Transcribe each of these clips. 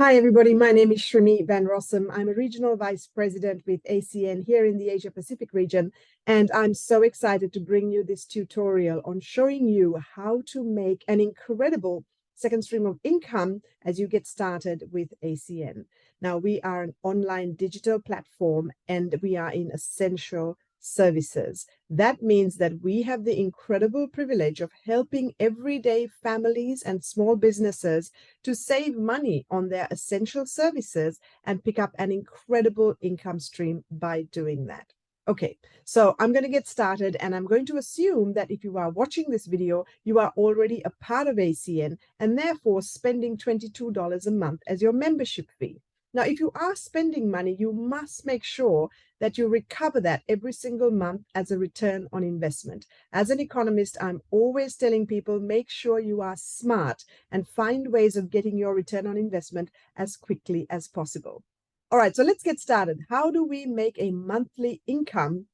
Hi, everybody. My name is Shrimi Van Rossum. I'm a regional vice president with ACN here in the Asia Pacific region, and I'm so excited to bring you this tutorial on showing you how to make an incredible second stream of income as you get started with ACN. Now, we are an online digital platform and we are in essential services. That means that we have the incredible privilege of helping everyday families and small businesses to save money on their essential services and pick up an incredible income stream by doing that. Okay, so I'm going to get started, and I'm going to assume that if you are watching this video, you are already a part of ACN and therefore spending $22 a month as your membership fee. Now, if you are spending money, you must make sure that you recover that every single month as a return on investment. As an economist, I'm always telling people, make sure you are smart and find ways of getting your return on investment as quickly as possible. All right, so let's get started. How do we make a monthly income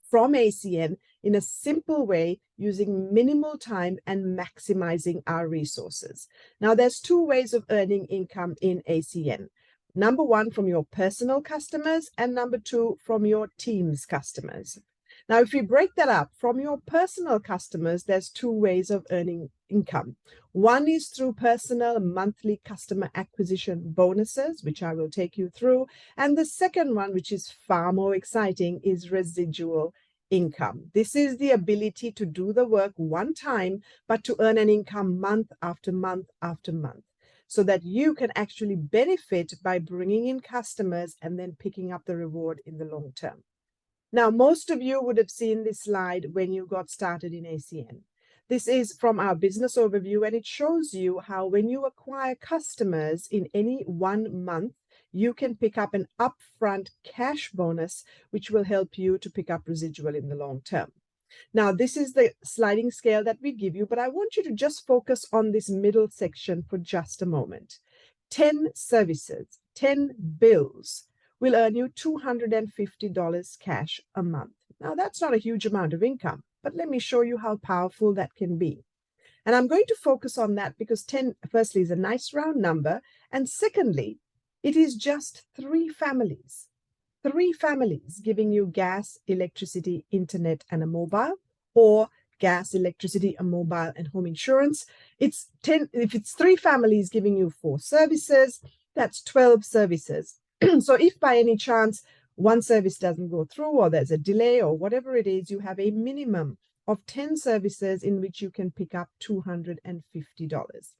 from ACN in a simple way using minimal time and maximizing our resources? Now, there's two ways of earning income in ACN. Number one, from your personal customers, and number two, from your team's customers. Now, if we break that up, from your personal customers, there's two ways of earning income. One is through personal monthly customer acquisition bonuses, which I will take you through. And the second one, which is far more exciting, is residual income. This is the ability to do the work one time, but to earn an income month after month after month, so that you can actually benefit by bringing in customers and then picking up the reward in the long term. Now, most of you would have seen this slide when you got started in ACN. This is from our business overview, and it shows you how when you acquire customers in any 1 month, you can pick up an upfront cash bonus, which will help you to pick up residual in the long term. Now, this is the sliding scale that we give you, but I want you to just focus on this middle section for just a moment. 10 services, 10 bills will earn you $250 cash a month. Now, that's not a huge amount of income, but let me show you how powerful that can be. And I'm going to focus on that because 10, firstly, is a nice round number. And secondly, it is just 3 families. 3 families giving you gas, electricity, internet, and a mobile, or gas, electricity, a mobile, and home insurance. It's 10. If it's 3 families giving you 4 services, that's 12 services. So if by any chance one service doesn't go through, or there's a delay, or whatever it is, you have a minimum of 10 services in which you can pick up $250.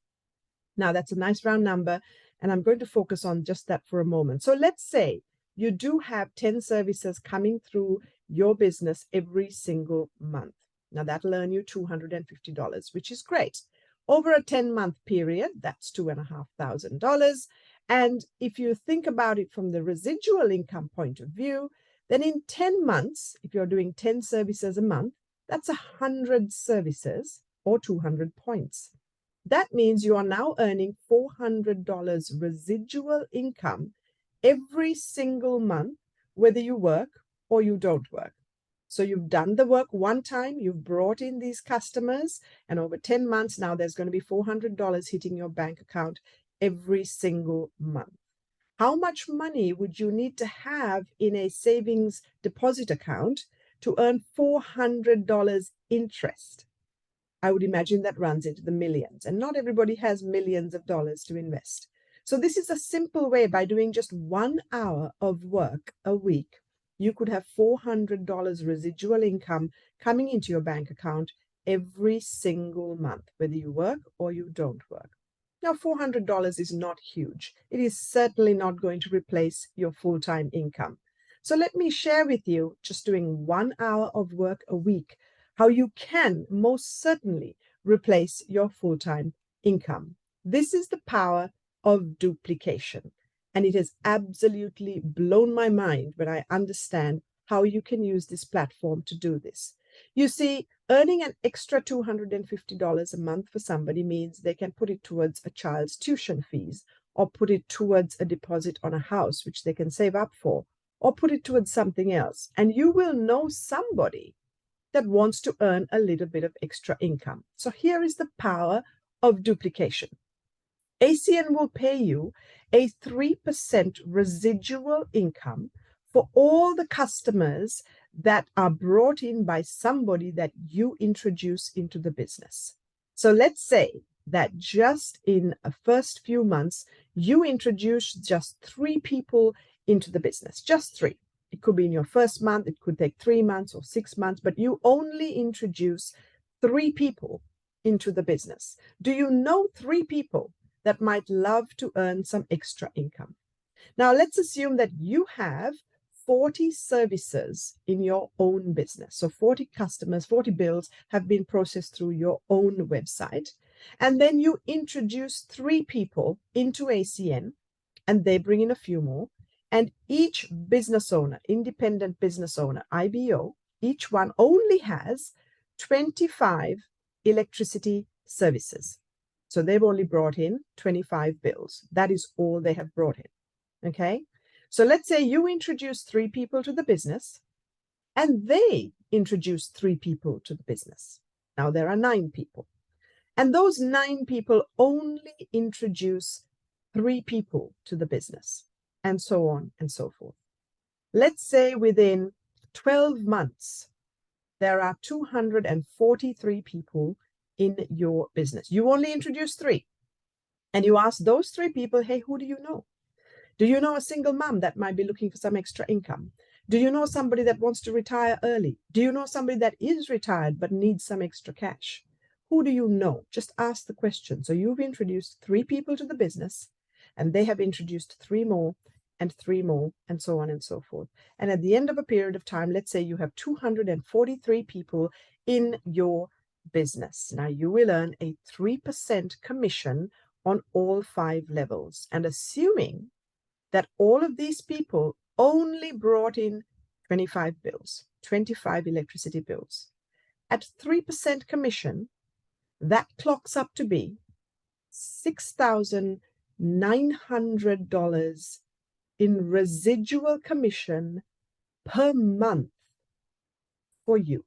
Now, that's a nice round number, and I'm going to focus on just that for a moment. So let's say you do have 10 services coming through your business every single month. Now, that'll earn you $250, which is great. Over a 10-month period, that's $2,500. And if you think about it from the residual income point of view, then in 10 months, if you're doing 10 services a month, that's 100 services or 200 points. That means you are now earning $400 residual income every single month, whether you work or you don't work. So you've done the work one time, you've brought in these customers, and over 10 months now, there's going to be $400 hitting your bank account every single month. How much money would you need to have in a savings deposit account to earn $400 interest? I would imagine that runs into the millions, and not everybody has millions of dollars to invest. So this is a simple way. By doing just 1 hour of work a week, you could have $400 residual income coming into your bank account every single month, whether you work or you don't work. Now, $400 is not huge. It is certainly not going to replace your full-time income. So let me share with you, just doing 1 hour of work a week, how you can most certainly replace your full-time income. This is the power of duplication. And it has absolutely blown my mind when I understand how you can use this platform to do this. You see, earning an extra $250 a month for somebody means they can put it towards a child's tuition fees, or put it towards a deposit on a house, which they can save up for, or put it towards something else. And you will know somebody that wants to earn a little bit of extra income. So here is the power of duplication. ACN will pay you a 3% residual income for all the customers that are brought in by somebody that you introduce into the business. So let's say that just in the first few months, you introduce just 3 people into the business, just 3. It could be in your first month, it could take 3 months or 6 months, but you only introduce 3 people into the business. Do you know 3 people that might love to earn some extra income? Now, let's assume that you have 40 services in your own business. So 40 customers, 40 bills have been processed through your own website. And then you introduce 3 people into ACN, and they bring in a few more. And each business owner, independent business owner, IBO, each one only has 25 electricity services. So they've only brought in 25 bills. That is all they have brought in. Okay? So let's say you introduce 3 people to the business, and they introduce 3 people to the business. Now there are 9 people. And those 9 people only introduce 3 people to the business, and so on and so forth. Let's say within 12 months, there are 243 people in your business. You only introduce 3. And you ask those 3 people, hey, who do you know? Do you know a single mom that might be looking for some extra income? Do you know somebody that wants to retire early? Do you know somebody that is retired but needs some extra cash? Who do you know? Just ask the question. So you've introduced 3 people to the business, and they have introduced 3 more and 3 more, and so on and so forth. And at the end of a period of time, let's say you have 243 people in your business. Now you will earn a 3% commission on all 5 levels. And assuming that all of these people only brought in 25 bills, 25 electricity bills. At 3% commission, that clocks up to be $6,900 in residual commission per month for you.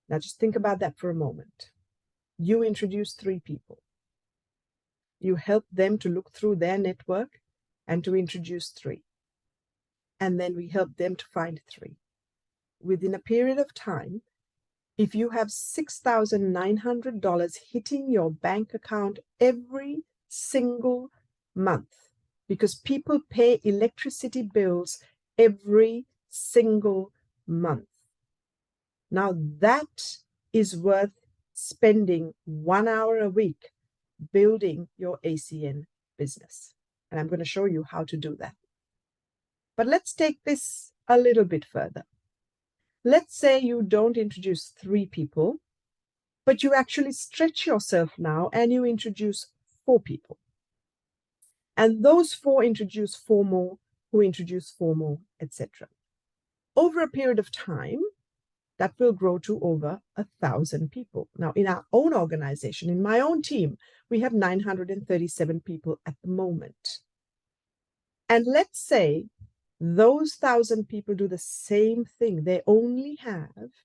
Now just think about that for a moment. You introduce 3 people. You help them to look through their network and to introduce 3. And then we help them to find 3. Within a period of time, if you have $6,900 hitting your bank account every single month, because people pay electricity bills every single month. Now that is worth spending 1 hour a week building your ACN business. And I'm going to show you how to do that. But let's take this a little bit further. Let's say you don't introduce 3 people, but you actually stretch yourself now and you introduce 4 people. And those 4 introduce 4 more, who introduce 4 more, etc. Over a period of time, that will grow to over 1,000 people. Now, in our own organization, in my own team, we have 937 people at the moment. And let's say those 1,000 people do the same thing. They only have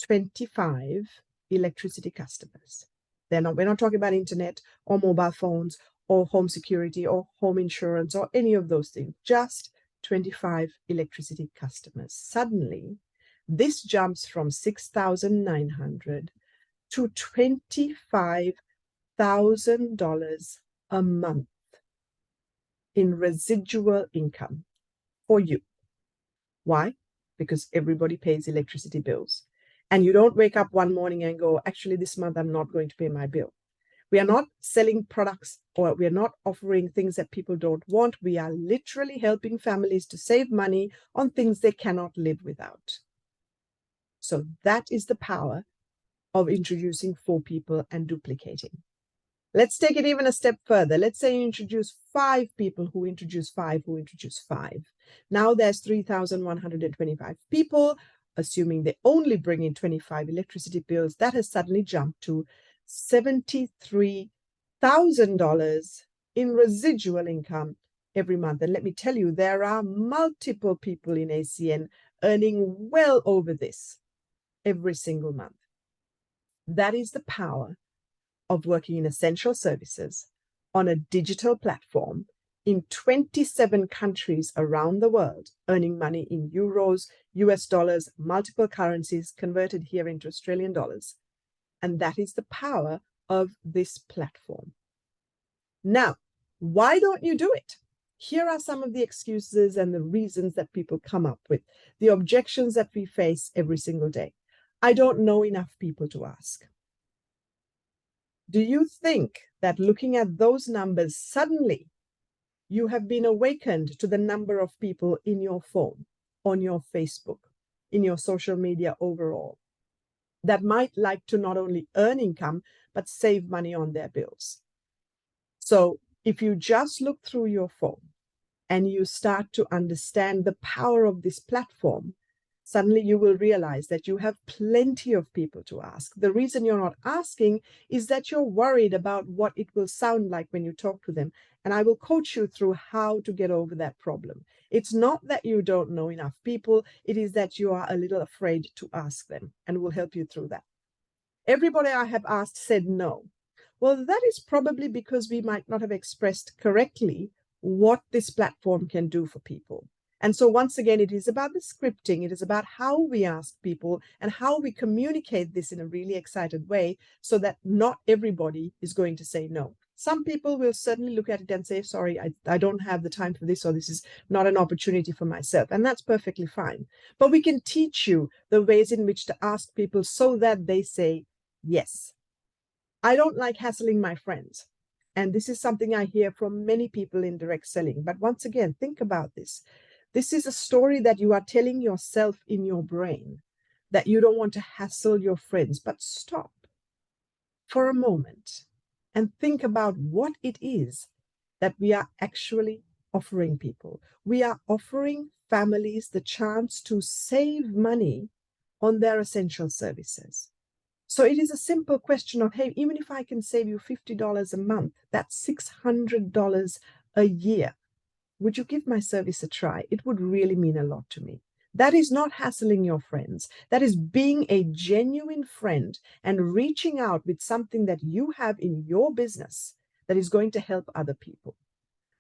25 electricity customers. We're not talking about internet or mobile phones or home security or home insurance or any of those things, just 25 electricity customers. Suddenly, this jumps from $6,900 to $25,000 a month in residual income for you. Why? Because everybody pays electricity bills. And you don't wake up one morning and go, actually, this month I'm not going to pay my bill. We are not selling products, or we are not offering things that people don't want. We are literally helping families to save money on things they cannot live without. So that is the power of introducing 4 people and duplicating. Let's take it even a step further. Let's say you introduce 5 people who introduce 5, who introduce 5. Now there's 3,125 people, assuming they only bring in 25 electricity bills. That has suddenly jumped to $73,000 in residual income every month. And let me tell you, there are multiple people in ACN earning well over this every single month. That is the power of working in essential services on a digital platform in 27 countries around the world, earning money in euros, US dollars, multiple currencies converted here into Australian dollars. And that is the power of this platform. Now, why don't you do it? Here are some of the excuses and the reasons that people come up with, the objections that we face every single day. I don't know enough people to ask. Do you think that looking at those numbers, suddenly you have been awakened to the number of people in your phone, on your Facebook, in your social media overall, that might like to not only earn income, but save money on their bills? So if you just look through your phone and you start to understand the power of this platform, suddenly you will realize that you have plenty of people to ask. The reason you're not asking is that you're worried about what it will sound like when you talk to them. And I will coach you through how to get over that problem. It's not that you don't know enough people, it is that you are a little afraid to ask them, and we'll help you through that. Everybody I have asked said no. Well, that is probably because we might not have expressed correctly what this platform can do for people. And so once again, it is about the scripting. It is about how we ask people and how we communicate this in a really excited way so that not everybody is going to say no. Some people will certainly look at it and say, sorry, I don't have the time for this, or this is not an opportunity for myself. And that's perfectly fine. But we can teach you the ways in which to ask people so that they say yes. I don't like hassling my friends. And this is something I hear from many people in direct selling. But once again, think about this. This is a story that you are telling yourself in your brain, that you don't want to hassle your friends. But stop for a moment and think about what it is that we are actually offering people. We are offering families the chance to save money on their essential services. So it is a simple question of, hey, even if I can save you $50 a month, that's $600 a year. Would you give my service a try? It would really mean a lot to me. That is not hassling your friends. That is being a genuine friend and reaching out with something that you have in your business that is going to help other people.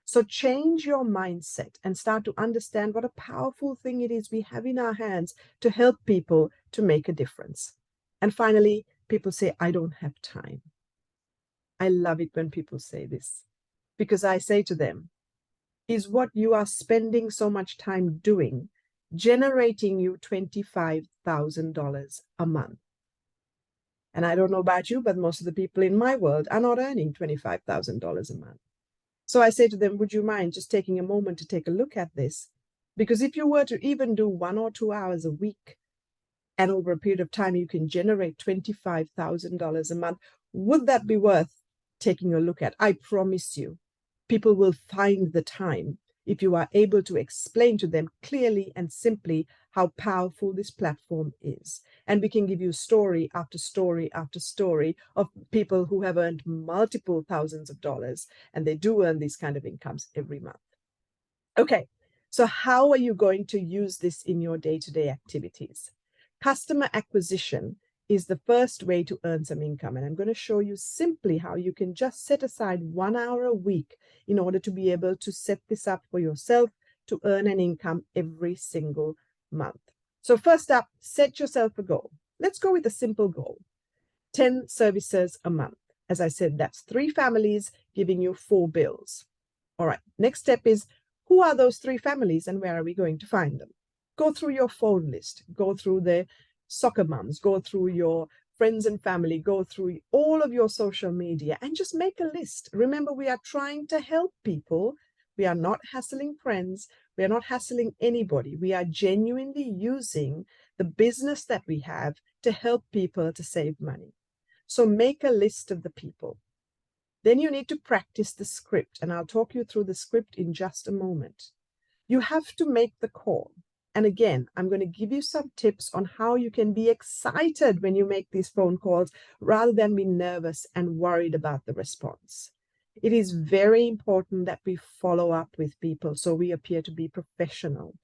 So change your mindset and start to understand what a powerful thing it is we have in our hands to help people to make a difference. And finally, people say, I don't have time. I love it when people say this, because I say to them, is what you are spending so much time doing generating you $25,000 a month? And I don't know about you, but most of the people in my world are not earning $25,000 a month. So I say to them, would you mind just taking a moment to take a look at this? Because if you were to even do 1 or 2 hours a week, and over a period of time, you can generate $25,000 a month, would that be worth taking a look at? I promise you, people will find the time if you are able to explain to them clearly and simply how powerful this platform is. And we can give you story after story after story of people who have earned multiple thousands of dollars, and they do earn these kind of incomes every month. Okay, so how are you going to use this in your day-to-day activities? Customer acquisition is the first way to earn some income. And I'm going to show you simply how you can just set aside 1 hour a week in order to be able to set this up for yourself to earn an income every single month. So first up, set yourself a goal. Let's go with a simple goal. 10 services a month. As I said, that's 3 families giving you 4 bills. All right, next step is, who are those 3 families and where are we going to find them? Go through your phone list, go through the soccer moms, go through your friends and family, go through all of your social media and just make a list. Remember, we are trying to help people. We are not hassling friends. We are not hassling anybody. We are genuinely using the business that we have to help people to save money. So make a list of the people. Then you need to practice the script, and I'll talk you through the script in just a moment. You have to make the call. And again, I'm going to give you some tips on how you can be excited when you make these phone calls rather than be nervous and worried about the response. It is very important that we follow up with people so we appear to be professional.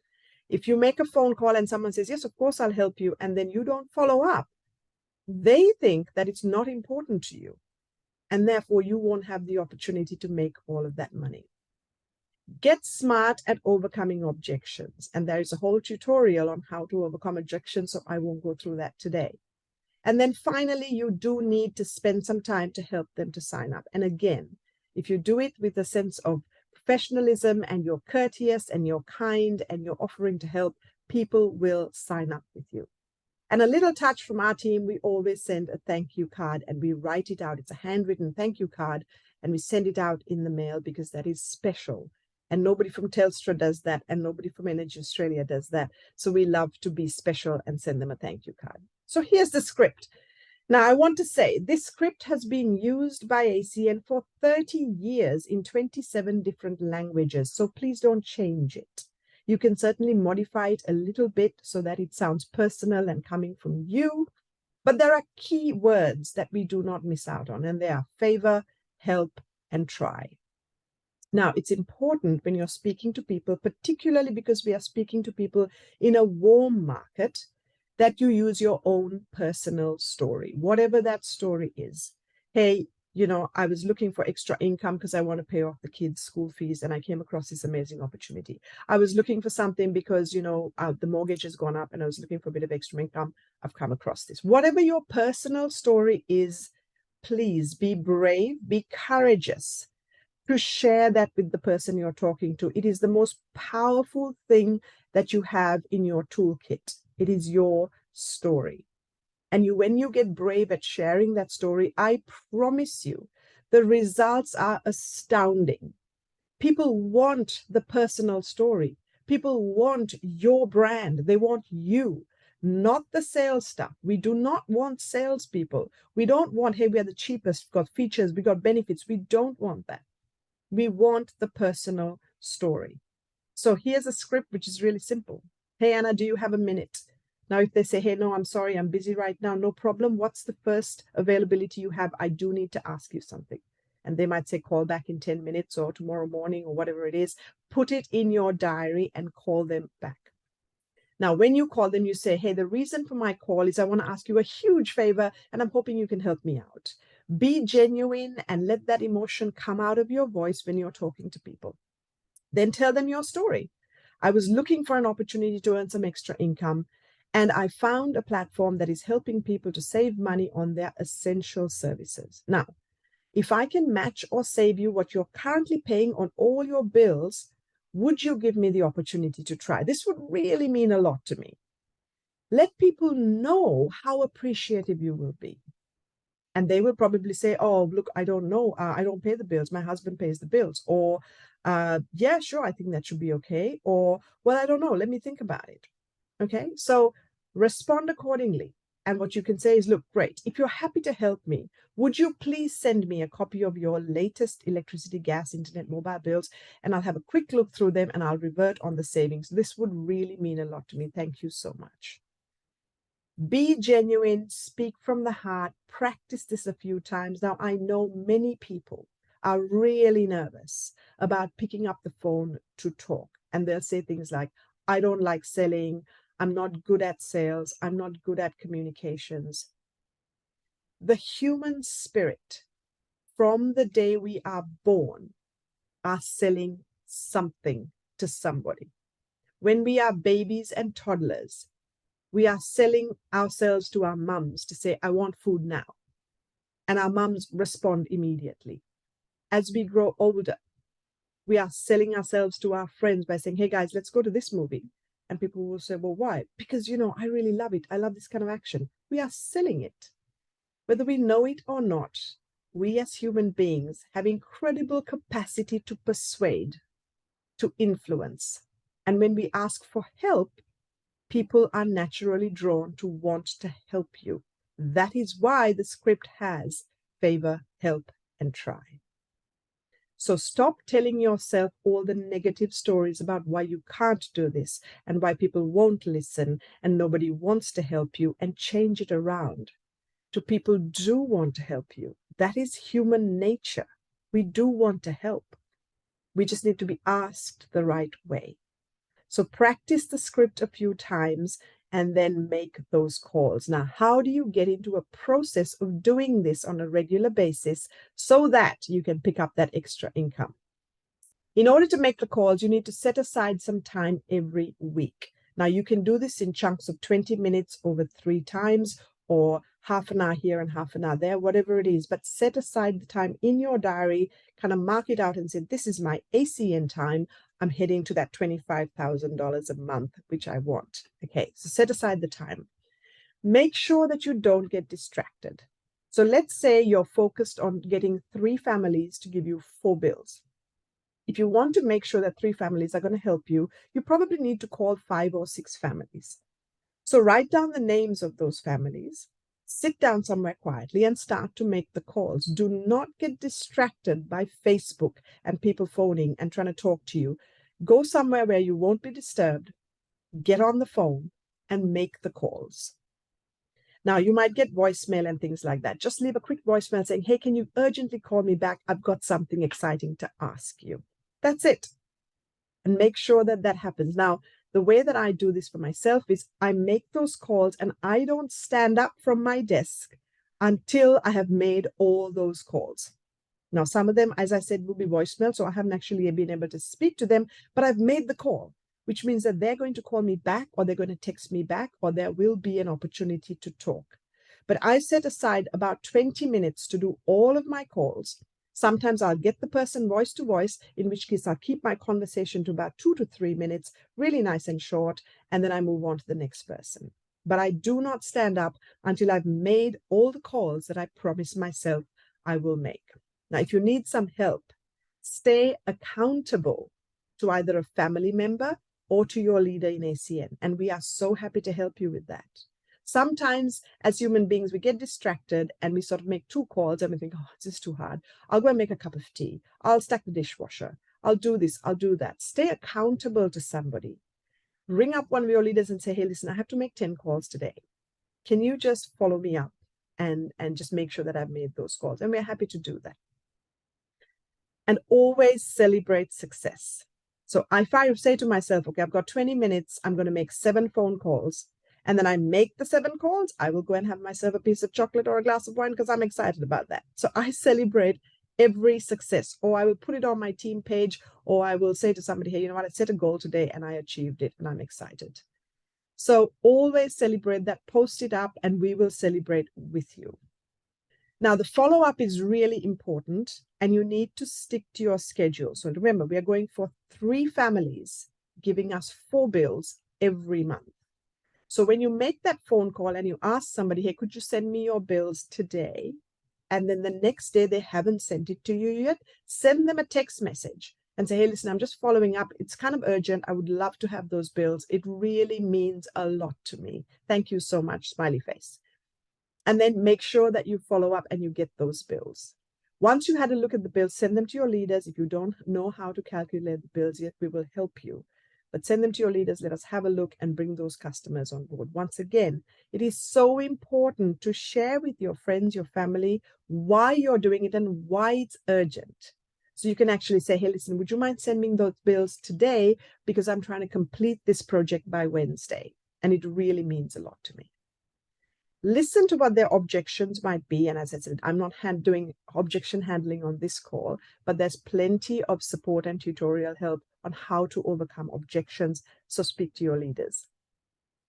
If you make a phone call and someone says, yes, of course, I'll help you, and then you don't follow up, they think that it's not important to you. and therefore you won't have the opportunity to make all of that money. Get smart at overcoming objections. And there is a whole tutorial on how to overcome objections, so I won't go through that today. And then finally, you do need to spend some time to help them to sign up. And again, if you do it with a sense of professionalism and you're courteous and you're kind and you're offering to help, people will sign up with you. And a little touch from our team, we always send a thank you card and we write it out. It's a handwritten thank you card and we send it out in the mail because that is special. And nobody from Telstra does that and nobody from Energy Australia does that. So we love to be special and send them a thank you card. So here's the script. Now, I want to say this script has been used by ACN for 30 years in 27 different languages. So please don't change it. You can certainly modify it a little bit so that it sounds personal and coming from you. But there are key words that we do not miss out on, and they are favor, help, and try. Now, it's important when you're speaking to people, particularly because we are speaking to people in a warm market, that you use your own personal story, whatever that story is. Hey, you know, I was looking for extra income because I want to pay off the kids' school fees, and I came across this amazing opportunity. I was looking for something because, you know, the mortgage has gone up and I was looking for a bit of extra income. I've come across this. Whatever your personal story is, please be brave, be courageous to share that with the person you're talking to. It is the most powerful thing that you have in your toolkit. It is your story. And when you get brave at sharing that story, I promise you, the results are astounding. People want the personal story. People want your brand. They want you, not the sales stuff. We do not want salespeople. We don't want, hey, we are the cheapest, we've got features, we got benefits. We don't want that. We want the personal story. So here's a script which is really simple. Hey, Anna, do you have a minute? Now, if they say, hey, no, I'm sorry, I'm busy right now, no problem. What's the first availability you have? I do need to ask you something. And they might say, call back in 10 minutes or tomorrow morning or whatever it is. Put it in your diary and call them back. Now, when you call them, you say, hey, the reason for my call is I want to ask you a huge favor and I'm hoping you can help me out. Be genuine and let that emotion come out of your voice when you're talking to people. Then tell them your story. I was looking for an opportunity to earn some extra income, and I found a platform that is helping people to save money on their essential services. Now, if I can match or save you what you're currently paying on all your bills, would you give me the opportunity to try? This would really mean a lot to me. Let people know how appreciative you will be. And they will probably say, oh, look, I don't know. I don't pay the bills. My husband pays the bills. Or, yeah, sure, I think that should be okay. Or, well, I don't know. Let me think about it. Okay, so respond accordingly. And what you can say is, look, great. If you're happy to help me, would you please send me a copy of your latest electricity, gas, internet, mobile bills, and I'll have a quick look through them and I'll revert on the savings. This would really mean a lot to me. Thank you so much. Be genuine, speak from the heart, practice this a few times. Now, I know many people are really nervous about picking up the phone to talk, and they'll say things like, I don't like selling, I'm not good at sales, I'm not good at communications. The human spirit, from the day we are born, are selling something to somebody. When we are babies and toddlers, we are selling ourselves to our mums to say, I want food now. And our mums respond immediately. As we grow older, we are selling ourselves to our friends by saying, hey guys, let's go to this movie. And people will say, well, why? Because, you know, I really love it. I love this kind of action. We are selling it. Whether we know it or not, we as human beings have incredible capacity to persuade, to influence. And when we ask for help, people are naturally drawn to want to help you. That is why the script has favor, help, and try. So stop telling yourself all the negative stories about why you can't do this and why people won't listen and nobody wants to help you, and change it around to people do want to help you. That is human nature. We do want to help. We just need to be asked the right way. So practice the script a few times and then make those calls. Now, how do you get into a process of doing this on a regular basis so that you can pick up that extra income? In order to make the calls, you need to set aside some time every week. Now, you can do this in chunks of 20 minutes over 3 times, or half an hour here and half an hour there, whatever it is. But set aside the time in your diary, kind of mark it out and say, this is my ACN time. I'm heading to that $25,000 a month, which I want. Okay, so set aside the time. Make sure that you don't get distracted. So let's say you're focused on getting 3 families to give you 4 bills. If you want to make sure that 3 families are going to help you, you probably need to call 5 or 6 families. So write down the names of those families, sit down somewhere quietly and start to make the calls. Do not get distracted by Facebook and people phoning and trying to talk to you. Go somewhere where you won't be disturbed, get on the phone and make the calls. Now, you might get voicemail and things like that. Just leave a quick voicemail saying, hey, can you urgently call me back? I've got something exciting to ask you. That's it. And make sure that that happens. Now, the way that I do this for myself is I make those calls and I don't stand up from my desk until I have made all those calls. Now, some of them, as I said, will be voicemail, so I haven't actually been able to speak to them, but I've made the call, which means that they're going to call me back or they're going to text me back or there will be an opportunity to talk. But I set aside about 20 minutes to do all of my calls. Sometimes I'll get the person voice to voice, in which case I'll keep my conversation to about 2 to 3 minutes, really nice and short, and then I move on to the next person. But I do not stand up until I've made all the calls that I promised myself I will make. Now, if you need some help, stay accountable to either a family member or to your leader in ACN, and we are so happy to help you with that. Sometimes as human beings, we get distracted and we sort of make 2 calls and we think, oh, this is too hard. I'll go and make a cup of tea. I'll stack the dishwasher. I'll do this. I'll do that. Stay accountable to somebody. Ring up one of your leaders and say, hey, listen, I have to make 10 calls today. Can you just follow me up and just make sure that I've made those calls? And we're happy to do that. And always celebrate success. So if I say to myself, okay, I've got 20 minutes, I'm going to make 7 phone calls. And then I make the 7 calls, I will go and have myself a piece of chocolate or a glass of wine because I'm excited about that. So I celebrate every success, or I will put it on my team page, or I will say to somebody, hey, you know what, I set a goal today and I achieved it and I'm excited. So always celebrate that, post it up, and we will celebrate with you. Now, the follow-up is really important and you need to stick to your schedule. So remember, we are going for 3 families, giving us 4 bills every month. So when you make that phone call and you ask somebody, hey, could you send me your bills today? And then the next day they haven't sent it to you yet, send them a text message and say, hey, listen, I'm just following up. It's kind of urgent. I would love to have those bills. It really means a lot to me. Thank you so much, smiley face. And then make sure that you follow up and you get those bills. Once you had a look at the bills, send them to your leaders. If you don't know how to calculate the bills yet, we will help you. But send them to your leaders. Let us have a look and bring those customers on board. Once again, it is so important to share with your friends, your family, why you're doing it and why it's urgent. So you can actually say, hey, listen, would you mind sending those bills today? Because I'm trying to complete this project by Wednesday. And it really means a lot to me. Listen to what their objections might be. And as I said, I'm not doing objection handling on this call, but there's plenty of support and tutorial help on how to overcome objections. So speak to your leaders.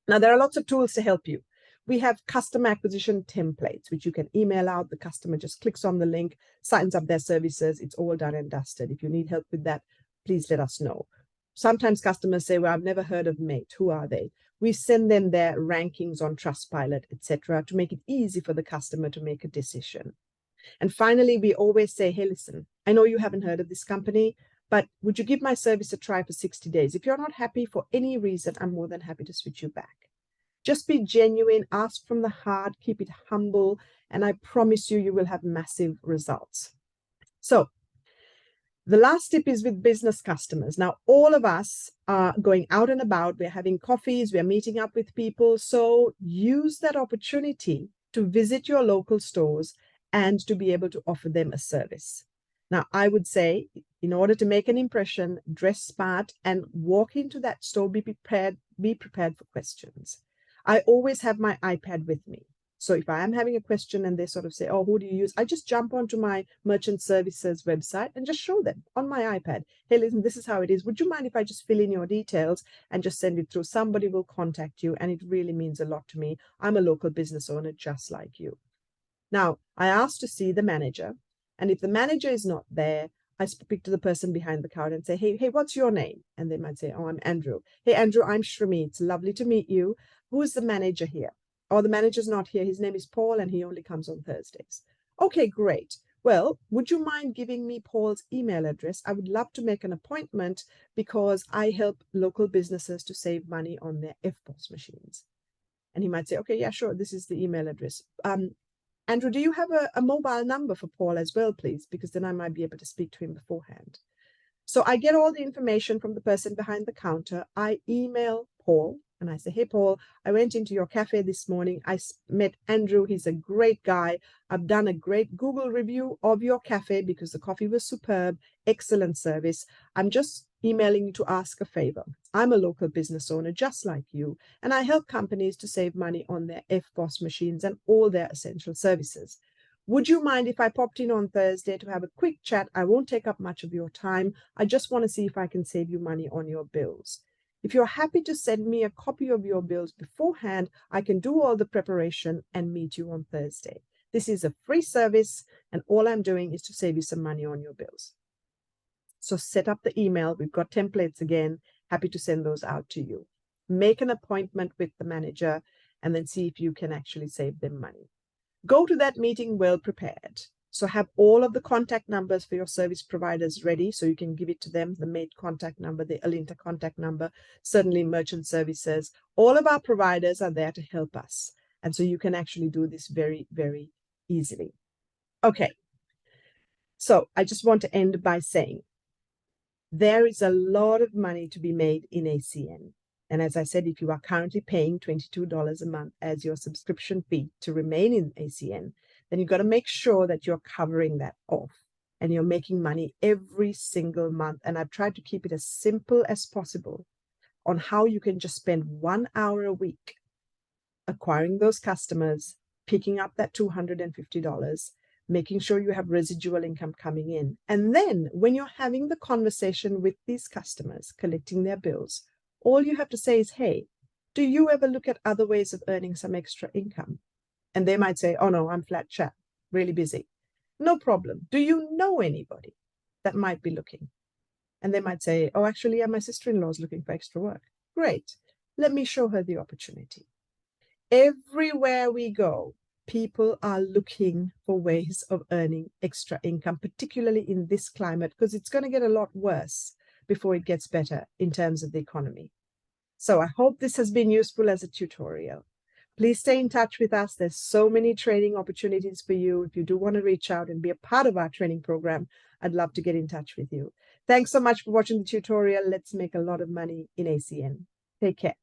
Now, there are lots of tools to help you. We have customer acquisition templates, which you can email out. The customer just clicks on the link, signs up their services. It's all done and dusted. If you need help with that, please let us know. Sometimes customers say, well, I've never heard of Mate. Who are they? We send them their rankings on Trustpilot, etc., to make it easy for the customer to make a decision. And finally, we always say, hey, listen, I know you haven't heard of this company, but would you give my service a try for 60 days? If you're not happy for any reason, I'm more than happy to switch you back. Just be genuine, ask from the heart, keep it humble, and I promise you, you will have massive results. So the last tip is with business customers. Now, all of us are going out and about. We're having coffees. We're meeting up with people. So use that opportunity to visit your local stores and to be able to offer them a service. Now, I would say, in order to make an impression, dress smart and walk into that store. Be prepared for questions. I always have my iPad with me. So if I am having a question and they sort of say, oh, who do you use? I just jump onto my merchant services website and just show them on my iPad. Hey, listen, this is how it is. Would you mind if I just fill in your details and just send it through? Somebody will contact you, and it really means a lot to me. I'm a local business owner just like you. Now, I asked to see the manager, and if the manager is not there, I speak to the person behind the counter and say, hey, what's your name? And they might say, oh, I'm Andrew. Hey, Andrew, I'm Shrimi. It's lovely to meet you. Who is the manager here? Oh, the manager's not here. His name is Paul, and he only comes on Thursdays. Okay, great. Well, would you mind giving me Paul's email address? I would love to make an appointment because I help local businesses to save money on their FPOS machines. And he might say, okay, yeah, sure. This is the email address. Andrew, do you have a mobile number for Paul as well, please? Because then I might be able to speak to him beforehand. So I get all the information from the person behind the counter. I email Paul and I say, hey, Paul, I went into your cafe this morning. I met Andrew. He's a great guy. I've done a great Google review of your cafe because the coffee was superb, excellent service. I'm just emailing you to ask a favor. I'm a local business owner just like you, and I help companies to save money on their FPOS machines and all their essential services. Would you mind if I popped in on Thursday to have a quick chat? I won't take up much of your time. I just want to see if I can save you money on your bills. If you're happy to send me a copy of your bills beforehand, I can do all the preparation and meet you on Thursday. This is a free service, and all I'm doing is to save you some money on your bills. So set up the email. We've got templates again. Happy to send those out to you. Make an appointment with the manager and then see if you can actually save them money. Go to that meeting well prepared. So have all of the contact numbers for your service providers ready so you can give it to them, the MAID contact number, the Alinta contact number, certainly merchant services. All of our providers are there to help us. And so you can actually do this very, very easily. Okay. So I just want to end by saying there is a lot of money to be made in ACN. And as I said, if you are currently paying $22 a month as your subscription fee to remain in ACN, then you've got to make sure that you're covering that off and you're making money every single month. And I've tried to keep it as simple as possible on how you can just spend 1 hour a week acquiring those customers, picking up that $250, making sure you have residual income coming in. And then when you're having the conversation with these customers, collecting their bills, all you have to say is, hey, do you ever look at other ways of earning some extra income? And they might say, oh no, I'm flat chat, really busy. No problem. Do you know anybody that might be looking? And they might say, oh, actually, yeah, my sister-in-law is looking for extra work. Great. Let me show her the opportunity. Everywhere we go, people are looking for ways of earning extra income, particularly in this climate, because it's going to get a lot worse before it gets better in terms of the economy. So I hope this has been useful as a tutorial. Please stay in touch with us. There's so many training opportunities for you. If you do want to reach out and be a part of our training program, I'd love to get in touch with you. Thanks so much for watching the tutorial. Let's make a lot of money in ACN. Take care.